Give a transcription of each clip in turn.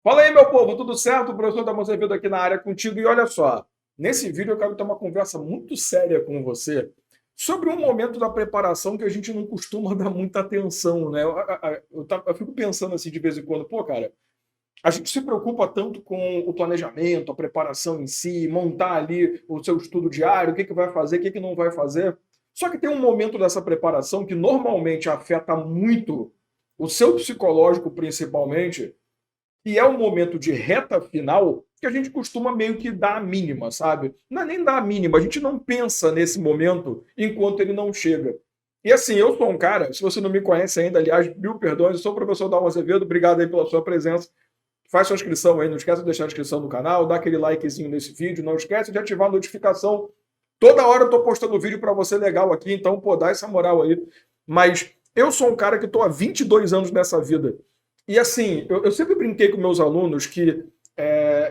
Fala aí, meu povo, tudo certo? O professor Damon Azevedo aqui na área contigo. E olha só, nesse vídeo eu quero ter uma conversa muito séria com você sobre um momento da preparação que a gente não costuma dar muita atenção, né? Eu fico pensando assim de vez em quando, pô, cara, a gente se preocupa tanto com o planejamento, a preparação em si, montar ali o seu estudo diário, o que que vai fazer, o que que não vai fazer. Só que tem um momento dessa preparação que normalmente afeta muito o seu psicológico, principalmente, e é um momento de reta final que a gente costuma meio que dar a mínima, sabe? Não é nem dar a mínima, a gente não pensa nesse momento enquanto ele não chega. E assim, eu sou um cara, se você não me conhece ainda, aliás, mil perdões, eu sou o professor Dalmo Azevedo, obrigado aí pela sua presença. Faz sua inscrição aí, não esquece de deixar a inscrição no canal, dá aquele likezinho nesse vídeo, não esquece de ativar a notificação. Toda hora eu tô postando vídeo para você legal aqui, então, pô, dá essa moral aí. Mas eu sou um cara que tô há 22 anos nessa vida. E assim, eu sempre brinquei com meus alunos que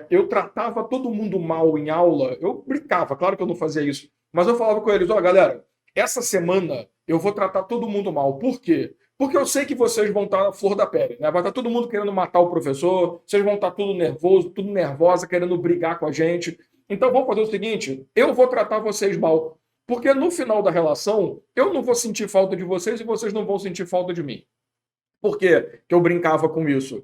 eu tratava todo mundo mal em aula. Eu brincava, claro que eu não fazia isso. Mas eu falava com eles: ó, galera, essa semana eu vou tratar todo mundo mal. Por quê? Porque eu sei que vocês vão estar na flor da pele, né? Vai estar todo mundo querendo matar o professor, vocês vão estar tudo nervoso, tudo nervosa, querendo brigar com a gente. Então vamos fazer o seguinte: eu vou tratar vocês mal. Porque no final da relação, eu não vou sentir falta de vocês e vocês não vão sentir falta de mim. Por quê que eu brincava com isso?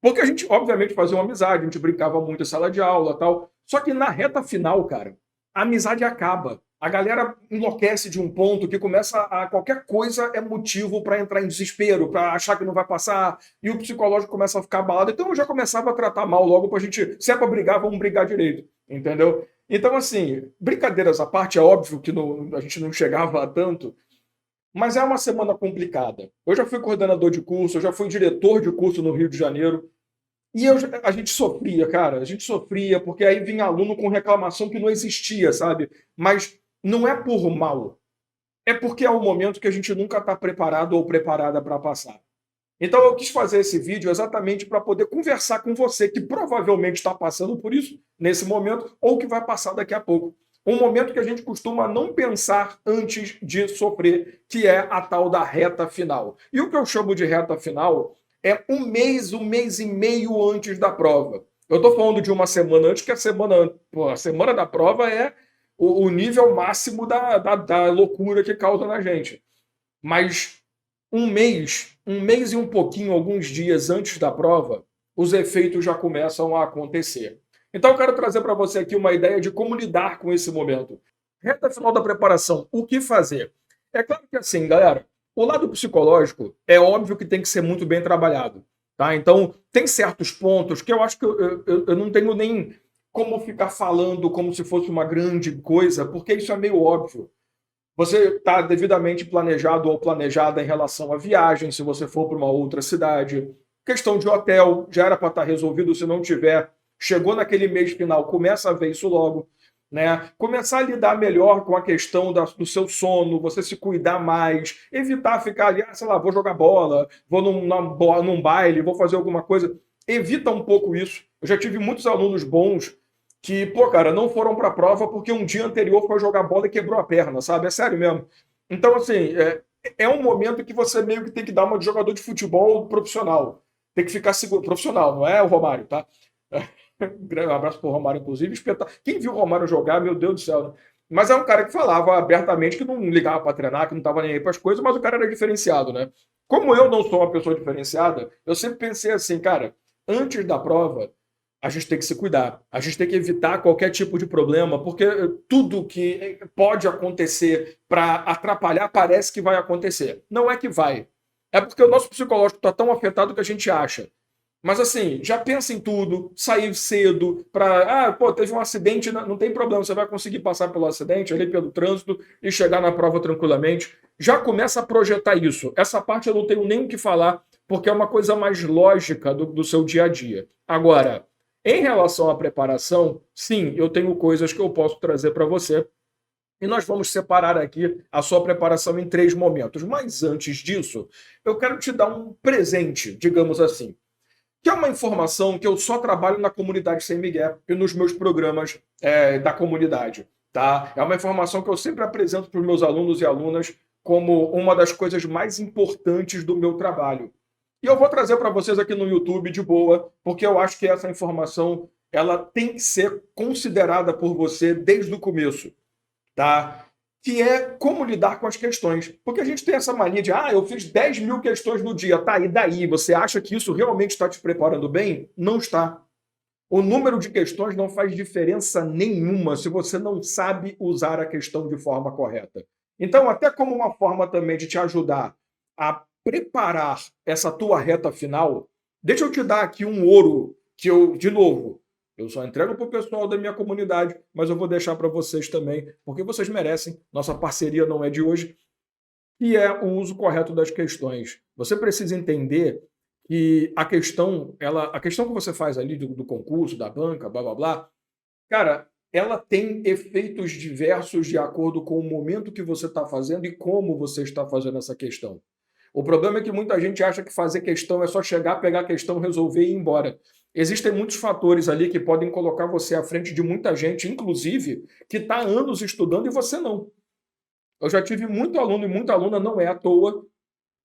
Porque a gente, obviamente, fazia uma amizade, a gente brincava muito em sala de aula e tal. Só que na reta final, cara, a amizade acaba. A galera enlouquece de um ponto que começa a. Qualquer coisa é motivo para entrar em desespero, para achar que não vai passar, e o psicológico começa a ficar abalado. Então eu já começava a tratar mal logo pra gente. Se é pra brigar, vamos brigar direito. Entendeu? Então, assim, brincadeiras à parte, é óbvio que a gente não chegava a tanto, mas é uma semana complicada. Eu já fui coordenador de curso, eu já fui diretor de curso no Rio de Janeiro. E a gente sofria, cara. A gente sofria, porque aí vinha aluno com reclamação que não existia, sabe? Mas não é por mal. É porque é um momento que a gente nunca está preparado ou preparada para passar. Então eu quis fazer esse vídeo exatamente para poder conversar com você que provavelmente está passando por isso nesse momento ou que vai passar daqui a pouco. Um momento que a gente costuma não pensar antes de sofrer, que é a tal da reta final. E o que eu chamo de reta final é um mês e meio antes da prova. Eu estou falando de uma semana antes, que a semana da prova é o nível máximo da loucura que causa na gente. Mas um mês e um pouquinho, alguns dias antes da prova, os efeitos já começam a acontecer. Então, eu quero trazer para você aqui uma ideia de como lidar com esse momento. Reta final da preparação, o que fazer? É claro que assim, galera, o lado psicológico é óbvio que tem que ser muito bem trabalhado, tá? Então, tem certos pontos que eu acho que eu não tenho nem como ficar falando como se fosse uma grande coisa, porque isso é meio óbvio. Você está devidamente planejado ou planejada em relação à viagem, se você for para uma outra cidade. Questão de hotel, já era para estar resolvido, se não tiver. Chegou naquele mês final, começa a ver isso logo. Né? Começar a lidar melhor com a questão do seu sono, você se cuidar mais, evitar ficar ali, sei lá, vou jogar bola, vou num baile, vou fazer alguma coisa. Evita um pouco isso. Eu já tive muitos alunos bons que, pô, cara, não foram para a prova porque um dia anterior foi jogar bola e quebrou a perna, sabe? É sério mesmo. Então, assim, é um momento que você meio que tem que dar uma de jogador de futebol profissional. Tem que ficar seguro. Profissional, não é o Romário, tá? Um abraço pro Romário, inclusive. Quem viu o Romário jogar, meu Deus do céu, né? Mas é um cara que falava abertamente que não ligava para treinar, que não estava nem aí para as coisas, mas o cara era diferenciado, né? Como eu não sou uma pessoa diferenciada, eu sempre pensei assim, cara, antes da prova, a gente tem que se cuidar, a gente tem que evitar qualquer tipo de problema, porque tudo que pode acontecer para atrapalhar parece que vai acontecer. Não é que vai. É porque o nosso psicológico está tão afetado que a gente acha. Mas assim, já pensa em tudo, sair cedo para, pô, teve um acidente, não tem problema, você vai conseguir passar pelo acidente, ali pelo trânsito e chegar na prova tranquilamente. Já começa a projetar isso. Essa parte eu não tenho nem o que falar, porque é uma coisa mais lógica do seu dia a dia. Agora, em relação à preparação, sim, eu tenho coisas que eu posso trazer para você. E nós vamos separar aqui a sua preparação em três momentos. Mas antes disso, eu quero te dar um presente, digamos assim, que é uma informação que eu só trabalho na comunidade Sem Miguel e nos meus programas da comunidade. Tá? É uma informação que eu sempre apresento para os meus alunos e alunas como uma das coisas mais importantes do meu trabalho. E eu vou trazer para vocês aqui no YouTube de boa, porque eu acho que essa informação ela tem que ser considerada por você desde o começo, tá? Que é como lidar com as questões. Porque a gente tem essa mania de, eu fiz 10.000 questões no dia, tá? E daí? Você acha que isso realmente está te preparando bem? Não está. O número de questões não faz diferença nenhuma se você não sabe usar a questão de forma correta. Então, até como uma forma também de te ajudar a preparar essa tua reta final, deixa eu te dar aqui um ouro que eu, de novo, eu só entrego para o pessoal da minha comunidade, mas eu vou deixar para vocês também, porque vocês merecem. Nossa parceria não é de hoje, que é o uso correto das questões. Você precisa entender que a questão que você faz ali do concurso, da banca, blá blá blá, cara, ela tem efeitos diversos de acordo com o momento que você está fazendo e como você está fazendo essa questão. O problema é que muita gente acha que fazer questão é só chegar, pegar a questão, resolver e ir embora. Existem muitos fatores ali que podem colocar você à frente de muita gente, inclusive, que está há anos estudando e você não. Eu já tive muito aluno e muita aluna, não é à toa,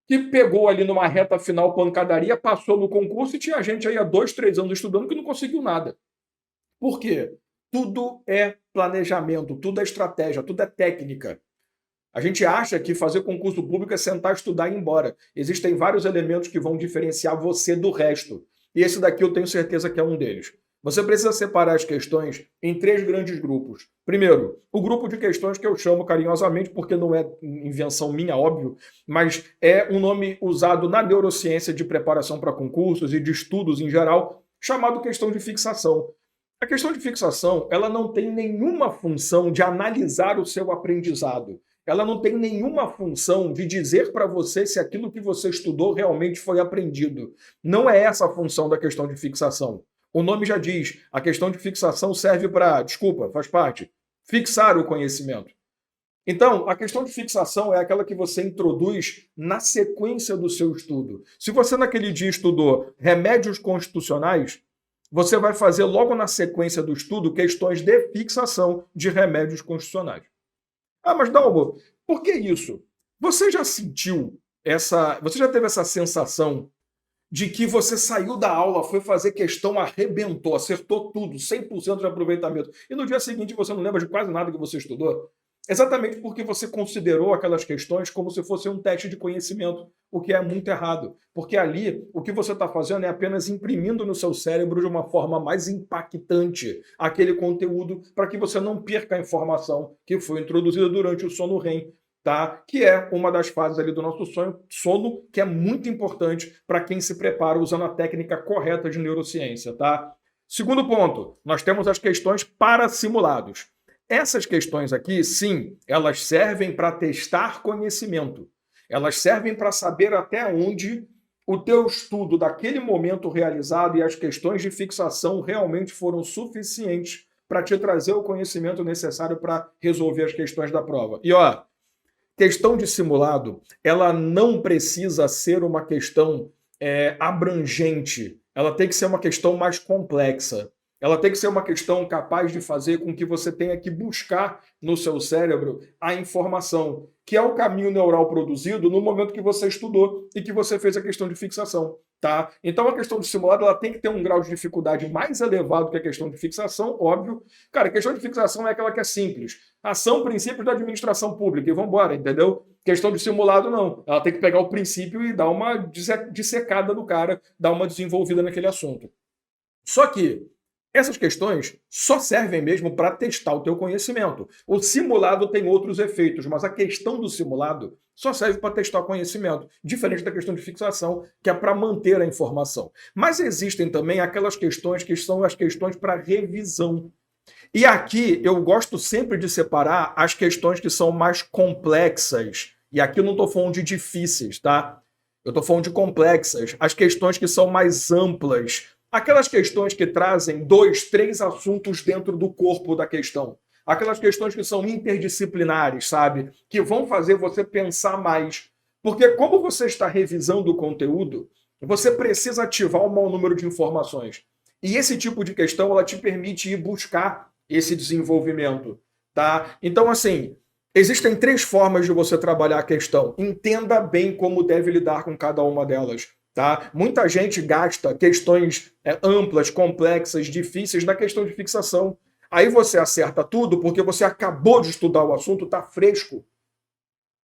que pegou ali numa reta final pancadaria, passou no concurso e tinha gente aí há 2, 3 anos estudando que não conseguiu nada. Por quê? Tudo é planejamento, tudo é estratégia, tudo é técnica. A gente acha que fazer concurso público é sentar, estudar e ir embora. Existem vários elementos que vão diferenciar você do resto. E esse daqui eu tenho certeza que é um deles. Você precisa separar as questões em 3 grandes grupos. Primeiro, o grupo de questões que eu chamo carinhosamente, porque não é invenção minha, óbvio, mas é um nome usado na neurociência de preparação para concursos e de estudos em geral, chamado questão de fixação. A questão de fixação, ela não tem nenhuma função de analisar o seu aprendizado. Ela não tem nenhuma função de dizer para você se aquilo que você estudou realmente foi aprendido. Não é essa a função da questão de fixação. O nome já diz, a questão de fixação serve para, faz parte, fixar o conhecimento. Então, a questão de fixação é aquela que você introduz na sequência do seu estudo. Se você naquele dia estudou remédios constitucionais, você vai fazer logo na sequência do estudo questões de fixação de remédios constitucionais. Mas Dalmo, por que isso? Você já sentiu você já teve essa sensação de que você saiu da aula, foi fazer questão, arrebentou, acertou tudo, 100% de aproveitamento, e no dia seguinte você não lembra de quase nada que você estudou? Exatamente porque você considerou aquelas questões como se fosse um teste de conhecimento, o que é muito errado. Porque ali, o que você está fazendo é apenas imprimindo no seu cérebro de uma forma mais impactante aquele conteúdo para que você não perca a informação que foi introduzida durante o sono REM, tá? Que é uma das fases ali do nosso sono, que é muito importante para quem se prepara usando a técnica correta de neurociência, tá? Segundo ponto, nós temos as questões para simulados. Essas questões aqui, sim, elas servem para testar conhecimento. Elas servem para saber até onde o teu estudo daquele momento realizado e as questões de fixação realmente foram suficientes para te trazer o conhecimento necessário para resolver as questões da prova. E questão de simulado, ela não precisa ser uma questão abrangente. Ela tem que ser uma questão mais complexa. Ela tem que ser uma questão capaz de fazer com que você tenha que buscar no seu cérebro a informação, que é o caminho neural produzido no momento que você estudou e que você fez a questão de fixação, tá? Então a questão de simulado ela tem que ter um grau de dificuldade mais elevado que a questão de fixação, óbvio. Cara, a questão de fixação é aquela que é simples. Ação, princípios da administração pública e vamos embora, entendeu? Questão de simulado, não. Ela tem que pegar o princípio e dar uma dissecada no cara, dar uma desenvolvida naquele assunto. Só que essas questões só servem mesmo para testar o teu conhecimento. O simulado tem outros efeitos, mas a questão do simulado só serve para testar o conhecimento, diferente da questão de fixação, que é para manter a informação. Mas existem também aquelas questões que são as questões para revisão. E aqui eu gosto sempre de separar as questões que são mais complexas. E aqui eu não estou falando de difíceis, tá? Eu estou falando de complexas. As questões que são mais amplas. Aquelas questões que trazem 2, 3 assuntos dentro do corpo da questão. Aquelas questões que são interdisciplinares, sabe? Que vão fazer você pensar mais. Porque como você está revisando o conteúdo, você precisa ativar um maior número de informações. E esse tipo de questão, ela te permite ir buscar esse desenvolvimento, tá? Então, assim, existem 3 formas de você trabalhar a questão. Entenda bem como deve lidar com cada uma delas. Tá? Muita gente gasta questões amplas, complexas, difíceis na questão de fixação. Aí você acerta tudo porque você acabou de estudar o assunto, está fresco.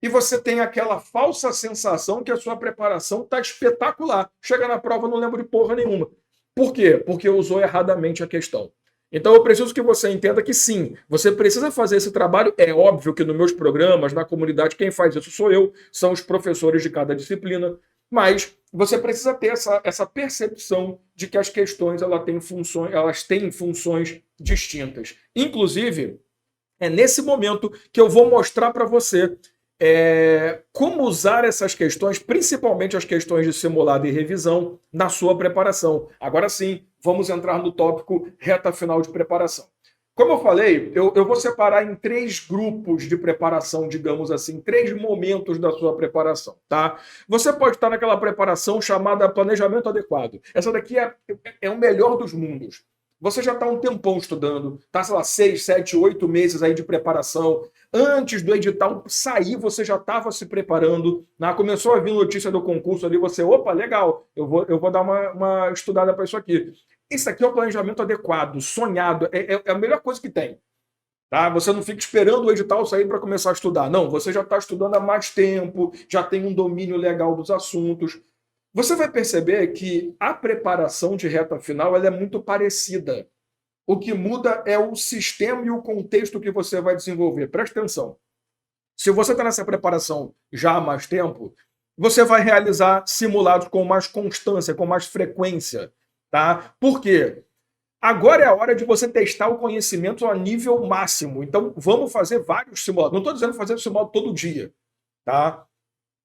E você tem aquela falsa sensação que a sua preparação está espetacular. Chega na prova, não lembro de porra nenhuma. Por quê? Porque usou erradamente a questão. Então eu preciso que você entenda que sim, você precisa fazer esse trabalho. É óbvio que nos meus programas, na comunidade, quem faz isso sou eu, são os professores de cada disciplina. Mas você precisa ter essa percepção de que as questões elas têm funções distintas. Inclusive, é nesse momento que eu vou mostrar para você como usar essas questões, principalmente as questões de simulado e revisão, na sua preparação. Agora sim, vamos entrar no tópico reta final de preparação. Como eu falei, eu vou separar em 3 grupos de preparação, digamos assim, 3 momentos da sua preparação, tá? Você pode estar naquela preparação chamada planejamento adequado. Essa daqui é o melhor dos mundos. Você já está um tempão estudando, está, sei lá, 6, 7, 8 meses aí de preparação. Antes do edital sair, você já estava se preparando. Né? Começou a vir notícia do concurso ali, você, opa, legal, eu vou dar uma estudada para isso aqui. Isso aqui é o planejamento adequado, sonhado, é a melhor coisa que tem. Tá? Você não fica esperando o edital sair para começar a estudar. Não, você já está estudando há mais tempo, já tem um domínio legal dos assuntos. Você vai perceber que a preparação de reta final ela é muito parecida. O que muda é o sistema e o contexto que você vai desenvolver. Presta atenção. Se você está nessa preparação já há mais tempo, você vai realizar simulados com mais constância, com mais frequência. Tá? Por quê? Agora é a hora de você testar o conhecimento a nível máximo. Então, vamos fazer vários simulados. Não estou dizendo fazer simulado todo dia. Tá?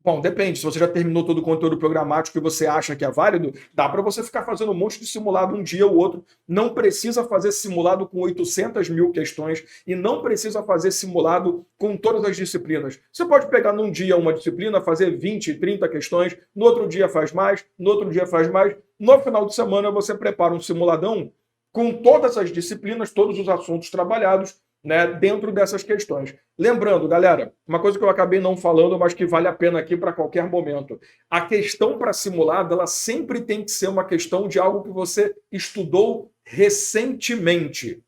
Bom, depende. Se você já terminou todo o conteúdo programático que você acha que é válido, dá para você ficar fazendo um monte de simulado um dia ou outro. Não precisa fazer simulado com 800 mil questões e não precisa fazer simulado com todas as disciplinas. Você pode pegar num dia uma disciplina, fazer 20, 30 questões, no outro dia faz mais, no outro dia faz mais. No final de semana você prepara um simuladão com todas as disciplinas, todos os assuntos trabalhados, né, dentro dessas questões. Lembrando, galera, uma coisa que eu acabei não falando, mas que vale a pena aqui para qualquer momento. A questão para simulado, ela sempre tem que ser uma questão de algo que você estudou recentemente.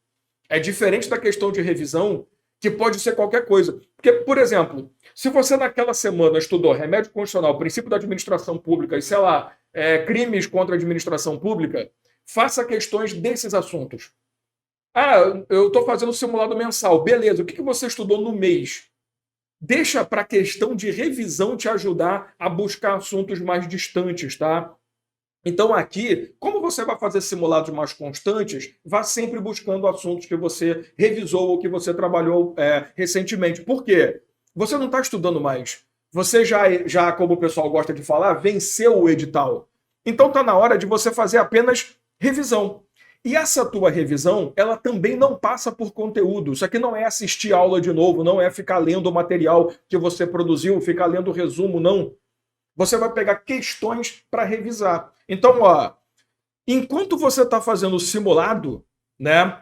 É diferente da questão de revisão, que pode ser qualquer coisa. Porque, por exemplo, se você naquela semana estudou remédio constitucional, princípio da administração pública e, sei lá, crimes contra a administração pública, faça questões desses assuntos. Ah, eu estou fazendo simulado mensal. Beleza, o que você estudou no mês? Deixa para a questão de revisão te ajudar a buscar assuntos mais distantes, tá? Então aqui, como você vai fazer simulados mais constantes, vá sempre buscando assuntos que você revisou ou que você trabalhou recentemente. Por quê? Você não está estudando mais. Você já, como o pessoal gosta de falar, venceu o edital. Então está na hora de você fazer apenas revisão. E essa tua revisão, ela também não passa por conteúdo. Isso aqui não é assistir aula de novo, não é ficar lendo o material que você produziu, ficar lendo o resumo, não. Você vai pegar questões para revisar. Então, ó, enquanto você está fazendo o simulado, né,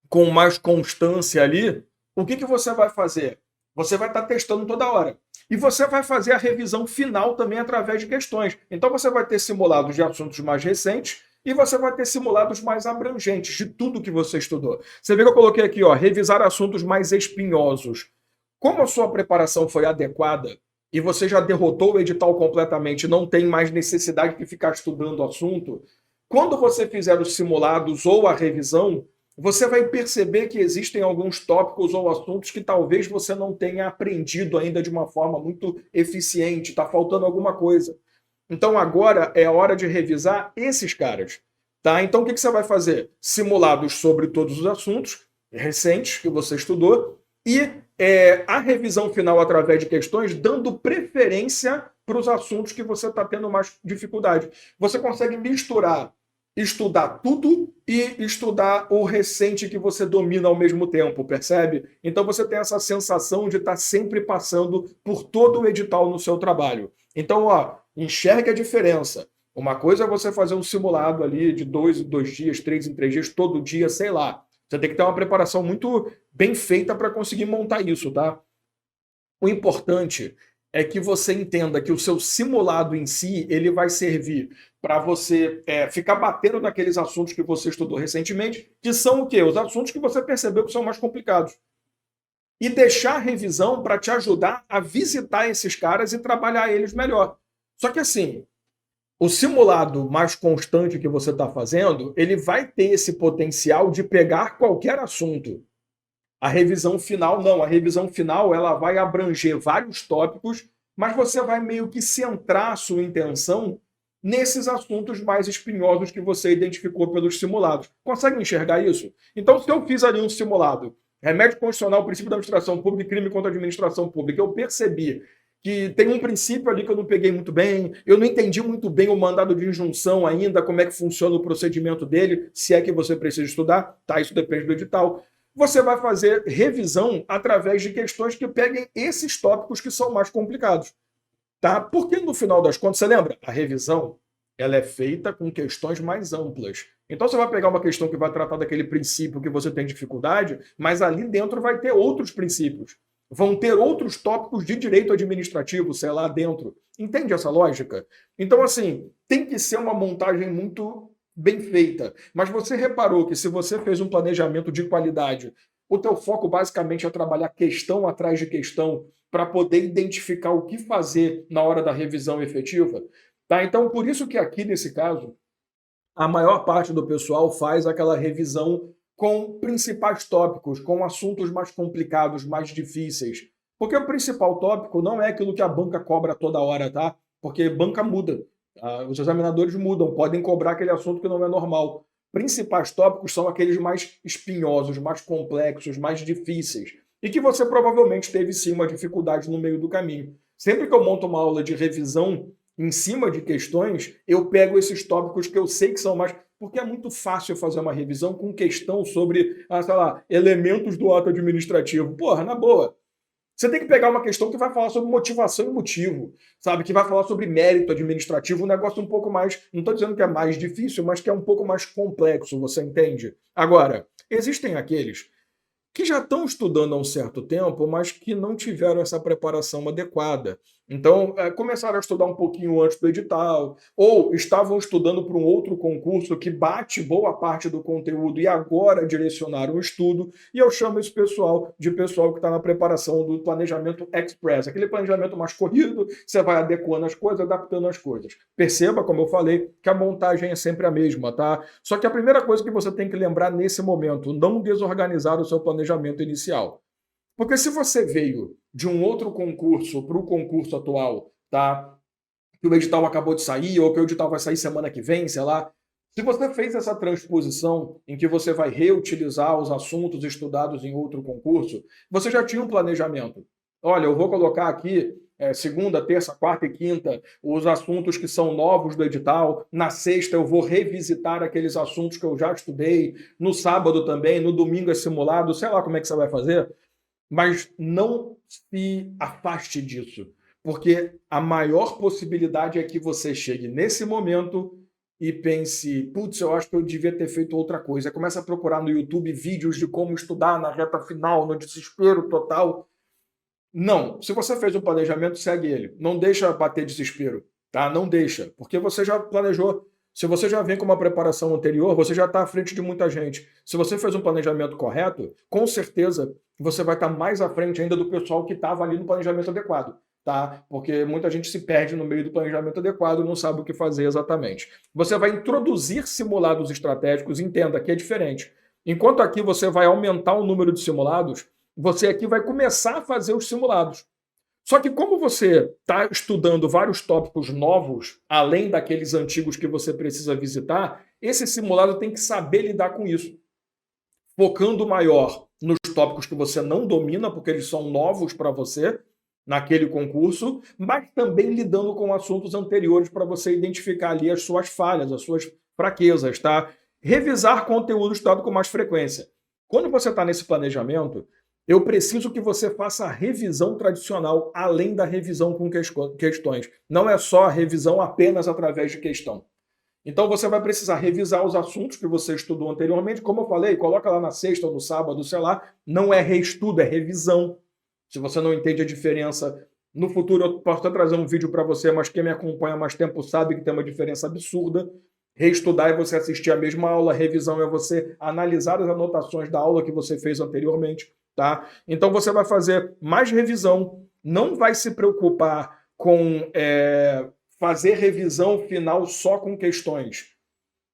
com mais constância ali, o que você vai fazer? Você vai estar testando toda hora. E você vai fazer a revisão final também através de questões. Então, você vai ter simulados de assuntos mais recentes, e você vai ter simulados mais abrangentes de tudo que você estudou. Você vê que eu coloquei aqui, ó, revisar assuntos mais espinhosos. Como a sua preparação foi adequada e você já derrotou o edital completamente, não tem mais necessidade de ficar estudando o assunto, quando você fizer os simulados ou a revisão, você vai perceber que existem alguns tópicos ou assuntos que talvez você não tenha aprendido ainda de uma forma muito eficiente, está faltando alguma coisa. Então agora é a hora de revisar esses caras. Tá? Então o que você vai fazer? Simulados sobre todos os assuntos recentes que você estudou e a revisão final através de questões, dando preferência para os assuntos que você está tendo mais dificuldade. Você consegue misturar, estudar tudo e estudar o recente que você domina ao mesmo tempo, percebe? Então você tem essa sensação de estar sempre passando por todo o edital no seu trabalho. Então, ó, enxergue a diferença. Uma coisa é você fazer um simulado ali de 2 em 2 dias, 3 em 3 dias, todo dia, sei lá. Você tem que ter uma preparação muito bem feita para conseguir montar isso, tá? O importante é que você entenda que o seu simulado em si, ele vai servir para você ficar batendo naqueles assuntos que você estudou recentemente, que são o quê? Os assuntos que você percebeu que são mais complicados. E deixar a revisão para te ajudar a visitar esses caras e trabalhar eles melhor. Só que assim, o simulado mais constante que você está fazendo, ele vai ter esse potencial de pegar qualquer assunto. A revisão final, não. A revisão final, ela vai abranger vários tópicos, mas você vai meio que centrar a sua intenção nesses assuntos mais espinhosos que você identificou pelos simulados. Consegue enxergar isso? Então, se eu fiz ali um simulado, remédio constitucional, princípio da administração pública e crime contra a administração pública, eu percebi que tem um princípio ali que eu não peguei muito bem, eu não entendi muito bem o mandado de injunção ainda, como é que funciona o procedimento dele, se é que você precisa estudar, tá? Isso depende do edital. Você vai fazer revisão através de questões que peguem esses tópicos que são mais complicados, tá? Porque no final das contas, você lembra? A revisão, ela é feita com questões mais amplas. Então você vai pegar uma questão que vai tratar daquele princípio que você tem dificuldade, mas ali dentro vai ter outros princípios. Vão ter outros tópicos de direito administrativo, sei lá, dentro. Entende essa lógica? Então, assim, tem que ser uma montagem muito bem feita. Mas você reparou que se você fez um planejamento de qualidade, o teu foco basicamente é trabalhar questão atrás de questão para poder identificar o que fazer na hora da revisão efetiva? Tá? Então, por isso que aqui, nesse caso, a maior parte do pessoal faz aquela revisão com principais tópicos, com assuntos mais complicados, mais difíceis. Porque o principal tópico não é aquilo que a banca cobra toda hora, tá? Porque banca muda. Os examinadores mudam, podem cobrar aquele assunto que não é normal. Principais tópicos são aqueles mais espinhosos, mais complexos, mais difíceis. E que você provavelmente teve sim uma dificuldade no meio do caminho. Sempre que eu monto uma aula de revisão em cima de questões, eu pego esses tópicos que eu sei que são mais... Porque é muito fácil fazer uma revisão com questão sobre, sei lá, elementos do ato administrativo. Porra, na boa. Você tem que pegar uma questão que vai falar sobre motivação e motivo, sabe? Que vai falar sobre mérito administrativo, um negócio um pouco mais... Não estou dizendo que é mais difícil, mas que é um pouco mais complexo, você entende? Agora, existem aqueles que já estão estudando há um certo tempo, mas que não tiveram essa preparação adequada. Então, começaram a estudar um pouquinho antes do edital, ou estavam estudando para um outro concurso que bate boa parte do conteúdo e agora direcionaram o estudo, e eu chamo esse pessoal de pessoal que está na preparação do planejamento express, aquele planejamento mais corrido, você vai adequando as coisas, adaptando as coisas. Perceba, como eu falei, que a montagem é sempre a mesma, tá? Só que a primeira coisa que você tem que lembrar nesse momento, não desorganizar o seu planejamento inicial. Porque se você veio de um outro concurso para o concurso atual, tá? Que o edital acabou de sair, ou que o edital vai sair semana que vem, sei lá. Se você fez essa transposição em que você vai reutilizar os assuntos estudados em outro concurso, você já tinha um planejamento. Olha, eu vou colocar aqui segunda, terça, quarta e quinta os assuntos que são novos do edital. Na sexta eu vou revisitar aqueles assuntos que eu já estudei. No sábado também, no domingo é simulado. Sei lá como é que você vai fazer. Mas não se afaste disso, porque a maior possibilidade é que você chegue nesse momento e pense, putz, eu acho que eu devia ter feito outra coisa. Começa a procurar no YouTube vídeos de como estudar na reta final, no desespero total. Não, se você fez um planejamento, segue ele. Não deixa bater desespero, tá? Não deixa, porque você já planejou. Se você já vem com uma preparação anterior, você já está à frente de muita gente. Se você fez um planejamento correto, com certeza você vai estar mais à frente ainda do pessoal que estava ali no planejamento adequado, tá? Porque muita gente se perde no meio do planejamento adequado e não sabe o que fazer exatamente. Você vai introduzir simulados estratégicos, entenda que é diferente. Enquanto aqui você vai aumentar o número de simulados, você aqui vai começar a fazer os simulados. Só que como você está estudando vários tópicos novos, além daqueles antigos que você precisa visitar, esse simulado tem que saber lidar com isso. Focando maior nos tópicos que você não domina, porque eles são novos para você, naquele concurso, mas também lidando com assuntos anteriores para você identificar ali as suas falhas, as suas fraquezas, tá? Revisar conteúdo estudado com mais frequência. Quando você está nesse planejamento, eu preciso que você faça a revisão tradicional, além da revisão com questões. Não é só a revisão apenas através de questão. Então você vai precisar revisar os assuntos que você estudou anteriormente. Como eu falei, coloca lá na sexta ou no sábado, sei lá. Não é reestudo, é revisão. Se você não entende a diferença No futuro eu posso até trazer um vídeo para você, mas quem me acompanha há mais tempo sabe que tem uma diferença absurda. Reestudar é você assistir a mesma aula, revisão é você analisar as anotações da aula que você fez anteriormente, tá? Então você vai fazer mais revisão, não vai se preocupar com fazer revisão final só com questões.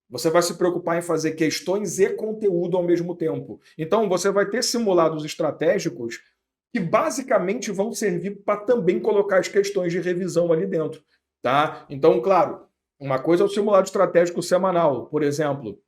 Você vai se preocupar em fazer questões e conteúdo ao mesmo tempo. Então você vai ter simulados estratégicos que basicamente vão servir para também colocar as questões de revisão ali dentro, tá? Então, claro, uma coisa é o simulado estratégico semanal, por exemplo.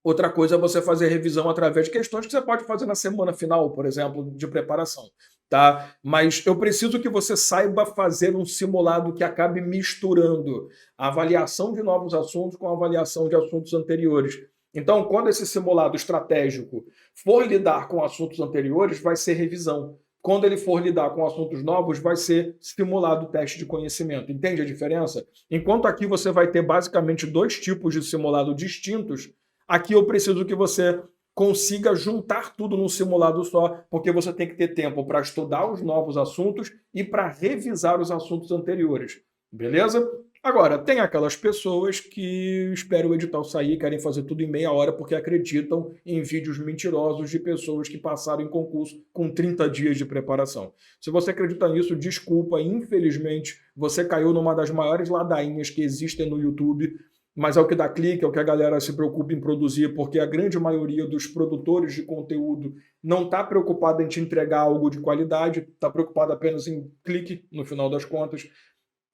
Outra coisa é você fazer revisão através de questões que você pode fazer na semana final, por exemplo, de preparação, tá? Mas eu preciso que você saiba fazer um simulado que acabe misturando a avaliação de novos assuntos com a avaliação de assuntos anteriores. Então, quando esse simulado estratégico for lidar com assuntos anteriores, vai ser revisão. Quando ele for lidar com assuntos novos, vai ser simulado teste de conhecimento. Entende a diferença? Enquanto aqui você vai ter basicamente dois tipos de simulado distintos, aqui eu preciso que você consiga juntar tudo num simulado só, porque você tem que ter tempo para estudar os novos assuntos e para revisar os assuntos anteriores. Beleza? Agora, tem aquelas pessoas que esperam o edital sair e querem fazer tudo em meia hora porque acreditam em vídeos mentirosos de pessoas que passaram em concurso com 30 dias de preparação. Se você acredita nisso, desculpa, infelizmente, você caiu numa das maiores ladainhas que existem no YouTube, mas é o que dá clique, é o que a galera se preocupa em produzir, porque a grande maioria dos produtores de conteúdo não está preocupada em te entregar algo de qualidade, está preocupada apenas em clique, no final das contas.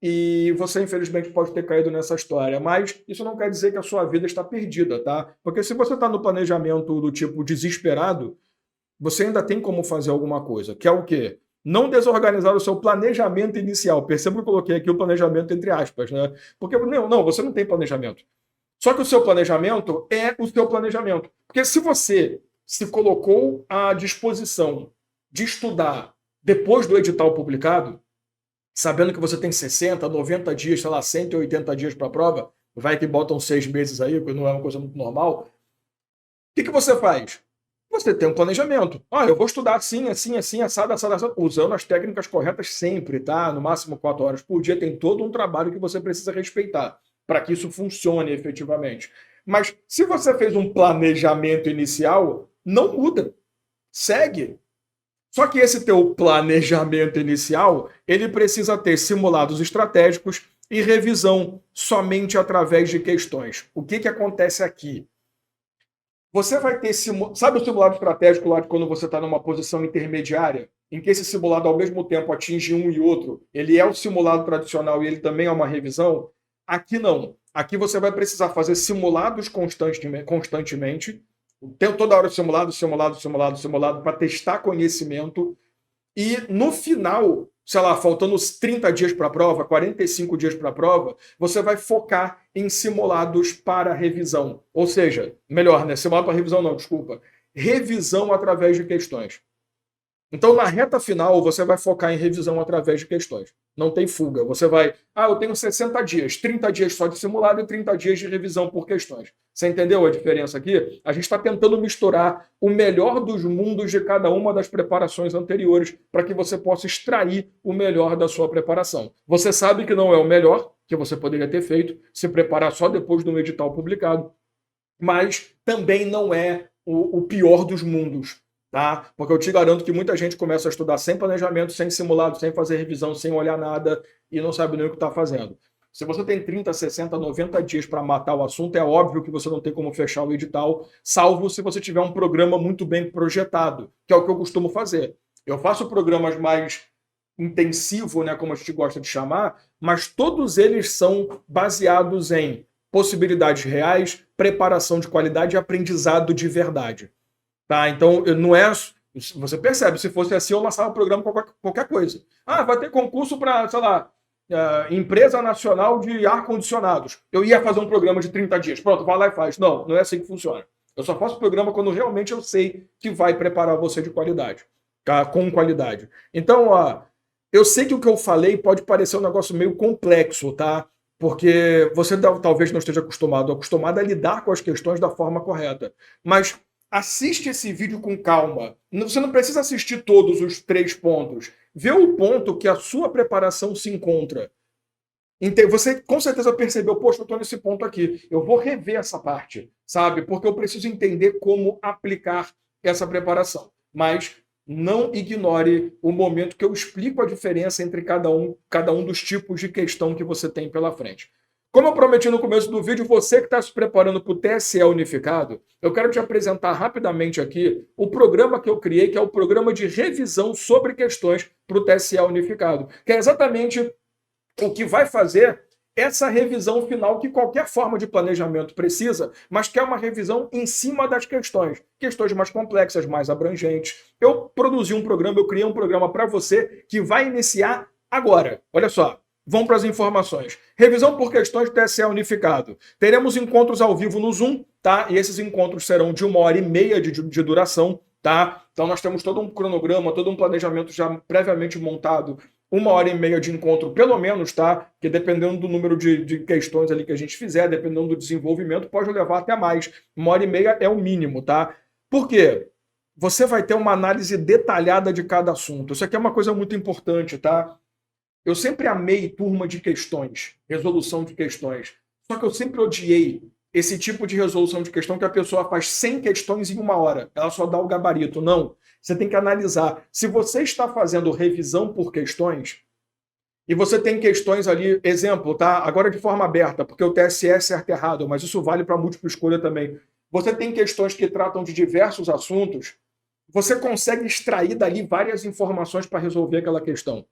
E você, infelizmente, pode ter caído nessa história. Mas isso não quer dizer que a sua vida está perdida, tá? Porque se você está no planejamento do tipo desesperado, você ainda tem como fazer alguma coisa. Que é o quê? Não desorganizar o seu planejamento inicial. Perceba que eu coloquei aqui o planejamento entre aspas, né? Porque, não, você não tem planejamento. Só que o seu planejamento é o seu planejamento. Porque se você se colocou à disposição de estudar depois do edital publicado, sabendo que você tem 60, 90 dias, sei lá, 180 dias para a prova, vai que botam 6 meses aí, que não é uma coisa muito normal, o que você faz? Você tem um planejamento. Eu vou estudar assim, assim, assim, assado, assado, assado, usando as técnicas corretas sempre, tá? No máximo 4 horas por dia, tem todo um trabalho que você precisa respeitar para que isso funcione efetivamente. Mas se você fez um planejamento inicial, não muda. Segue. Só que esse teu planejamento inicial, ele precisa ter simulados estratégicos e revisão somente através de questões. O que acontece aqui? Você vai ter, sabe o simulado estratégico lá de quando você está numa posição intermediária, em que esse simulado ao mesmo tempo atinge um e outro, ele é o simulado tradicional e ele também é uma revisão? Aqui não. Aqui você vai precisar fazer simulados constantemente, toda hora simulado, para testar conhecimento. E no final, sei lá, faltando uns 30 dias para a prova, 45 dias para a prova, você vai focar em simulados para revisão. Ou seja, melhor, né? Simulado para revisão não, desculpa. Revisão através de questões. Então, na reta final, você vai focar em revisão através de questões. Não tem fuga. Você vai, eu tenho 60 dias, 30 dias só de simulado e 30 dias de revisão por questões. Você entendeu a diferença aqui? A gente está tentando misturar o melhor dos mundos de cada uma das preparações anteriores para que você possa extrair o melhor da sua preparação. Você sabe que não é o melhor que você poderia ter feito, se preparar só depois do edital publicado, mas também não é o pior dos mundos. Tá? Porque eu te garanto que muita gente começa a estudar sem planejamento, sem simulado, sem fazer revisão, sem olhar nada e não sabe nem o que está fazendo. Se você tem 30, 60, 90 dias para matar o assunto, é óbvio que você não tem como fechar o edital, salvo se você tiver um programa muito bem projetado, que é o que eu costumo fazer. Eu faço programas mais intensivos, né, como a gente gosta de chamar, mas todos eles são baseados em possibilidades reais, preparação de qualidade e aprendizado de verdade. Tá? Então, não é. Você percebe, se fosse assim, eu lançava o programa com qualquer coisa. Vai ter concurso para, sei lá, empresa nacional de ar-condicionados. Eu ia fazer um programa de 30 dias. Pronto, vai lá e faz. Não, não é assim que funciona. Eu só faço programa quando realmente eu sei que vai preparar você de qualidade. Tá? Com qualidade. Então, eu sei que o que eu falei pode parecer um negócio meio complexo, tá? Porque você talvez não esteja acostumado a lidar com as questões da forma correta. Mas assiste esse vídeo com calma. Você não precisa assistir todos os 3 pontos. Vê o ponto que a sua preparação se encontra. Você com certeza percebeu, poxa, eu estou nesse ponto aqui. Eu vou rever essa parte, sabe? Porque eu preciso entender como aplicar essa preparação. Mas não ignore o momento que eu explico a diferença entre cada um dos tipos de questão que você tem pela frente. Como eu prometi no começo do vídeo, você que está se preparando para o TSE Unificado, eu quero te apresentar rapidamente aqui o programa que eu criei, que é o programa de revisão sobre questões para o TSE Unificado, que é exatamente o que vai fazer essa revisão final que qualquer forma de planejamento precisa, mas que é uma revisão em cima das questões mais complexas, mais abrangentes. Eu produzi um programa, eu criei um programa para você que vai iniciar agora. Olha só, vamos para as informações. Revisão por questões do TSE Unificado. Teremos encontros ao vivo no Zoom, tá? E esses encontros serão de 1h30 de duração, tá? Então nós temos todo um cronograma, todo um planejamento já previamente montado, 1h30 de encontro, pelo menos, tá? Que dependendo do número de questões ali que a gente fizer, dependendo do desenvolvimento, pode levar até mais. 1h30 é o mínimo, tá? Por quê? Você vai ter uma análise detalhada de cada assunto. Isso aqui é uma coisa muito importante, tá? Eu sempre amei turma de questões, resolução de questões. Só que eu sempre odiei esse tipo de resolução de questão que a pessoa faz 100 questões em 1 hora. Ela só dá o gabarito. Não. Você tem que analisar. Se você está fazendo revisão por questões, e você tem questões ali, exemplo, tá? Agora de forma aberta, porque o TSE é certo e errado, mas isso vale para múltipla escolha também. Você tem questões que tratam de diversos assuntos, você consegue extrair dali várias informações para resolver aquela questão.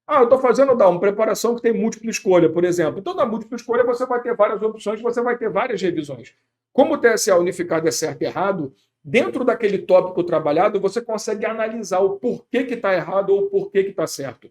Eu estou fazendo uma preparação que tem múltipla escolha, por exemplo. Então, na múltipla escolha, você vai ter várias opções, você vai ter várias revisões. Como o TSE unificado é certo e errado, dentro daquele tópico trabalhado, você consegue analisar o porquê que está errado ou o porquê que está certo.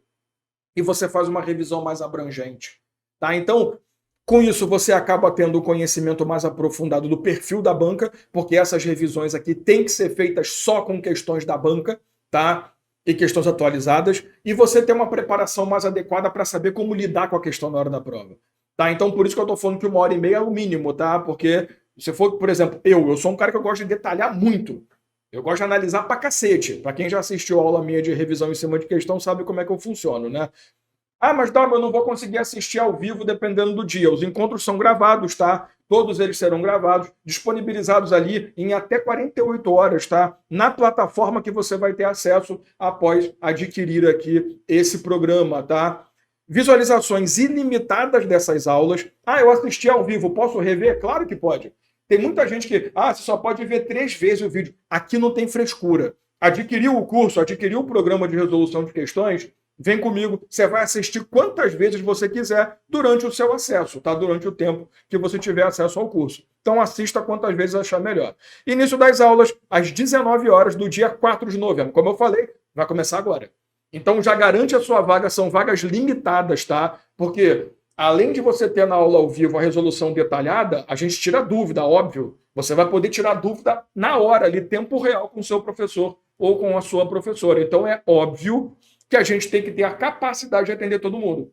E você faz uma revisão mais abrangente. Tá? Então, com isso, você acaba tendo um conhecimento mais aprofundado do perfil da banca, porque essas revisões aqui têm que ser feitas só com questões da banca, tá? E questões atualizadas, e você tem uma preparação mais adequada para saber como lidar com a questão na hora da prova. Tá? Então, por isso que eu estou falando que 1h30 é o mínimo, tá? Porque se for, por exemplo, eu sou um cara que eu gosto de detalhar muito. Eu gosto de analisar pra cacete. Para quem já assistiu a aula minha de revisão em cima de questão, sabe como é que eu funciono, né? Mas Dalma, eu não vou conseguir assistir ao vivo dependendo do dia. Os encontros são gravados, tá? Todos eles serão gravados, disponibilizados ali em até 48 horas, tá? Na plataforma que você vai ter acesso após adquirir aqui esse programa, tá? Visualizações ilimitadas dessas aulas. Eu assisti ao vivo, posso rever? Claro que pode. Tem muita gente que, você só pode ver 3 vezes o vídeo. Aqui não tem frescura. Adquiriu o curso, adquiriu o programa de resolução de questões, vem comigo, você vai assistir quantas vezes você quiser durante o seu acesso, tá? Durante o tempo que você tiver acesso ao curso. Então assista quantas vezes achar melhor. Início das aulas, às 19 horas do dia 4 de novembro. Como eu falei, vai começar agora. Então já garante a sua vaga, são vagas limitadas, tá? Porque além de você ter na aula ao vivo a resolução detalhada, a gente tira dúvida, óbvio. Você vai poder tirar dúvida na hora, ali, tempo real, com o seu professor ou com a sua professora. Então é óbvio que a gente tem que ter a capacidade de atender todo mundo.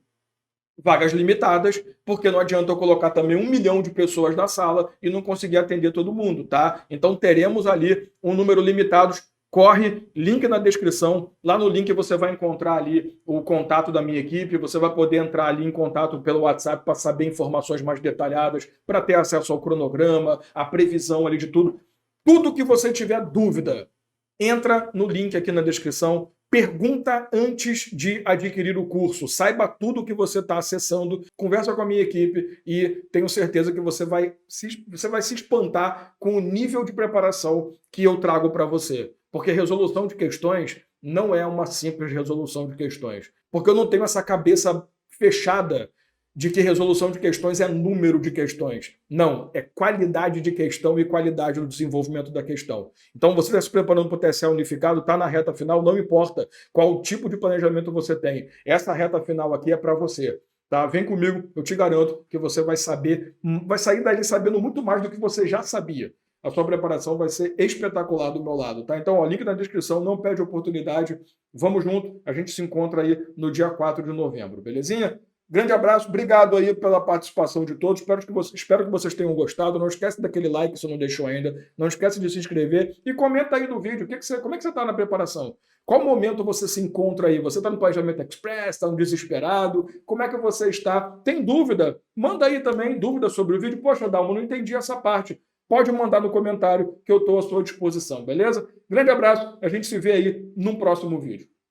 Vagas limitadas, porque não adianta eu colocar também 1 milhão de pessoas na sala e não conseguir atender todo mundo, tá? Então teremos ali um número limitado. Corre, link na descrição. Lá no link você vai encontrar ali o contato da minha equipe, você vai poder entrar ali em contato pelo WhatsApp para saber informações mais detalhadas, para ter acesso ao cronograma, a previsão ali de tudo. Tudo que você tiver dúvida, entra no link aqui na descrição. Pergunta antes de adquirir o curso. Saiba tudo o que você está acessando. Conversa com a minha equipe e tenho certeza que você vai se espantar com o nível de preparação que eu trago para você. Porque resolução de questões não é uma simples resolução de questões. Porque eu não tenho essa cabeça fechada de que resolução de questões é número de questões. Não, é qualidade de questão e qualidade do desenvolvimento da questão. Então, você está se preparando para o TSE unificado, está na reta final, não importa qual tipo de planejamento você tem. Essa reta final aqui é para você. Tá? Vem comigo, eu te garanto que você vai sair dali sabendo muito mais do que você já sabia. A sua preparação vai ser espetacular do meu lado, tá? Então, link na descrição, não perde oportunidade. Vamos junto, a gente se encontra aí no dia 4 de novembro, belezinha? Grande abraço, obrigado aí pela participação de todos. Espero que vocês tenham gostado. Não esquece daquele like se não deixou ainda. Não esquece de se inscrever e comenta aí no vídeo. Como é que você está na preparação? Qual momento você se encontra aí? Você está no planejamento express? Está no desesperado? Como é que você está? Tem dúvida? Manda aí também dúvida sobre o vídeo. Poxa, Dalmo, não entendi essa parte. Pode mandar no comentário que eu estou à sua disposição, beleza? Grande abraço, a gente se vê aí num próximo vídeo.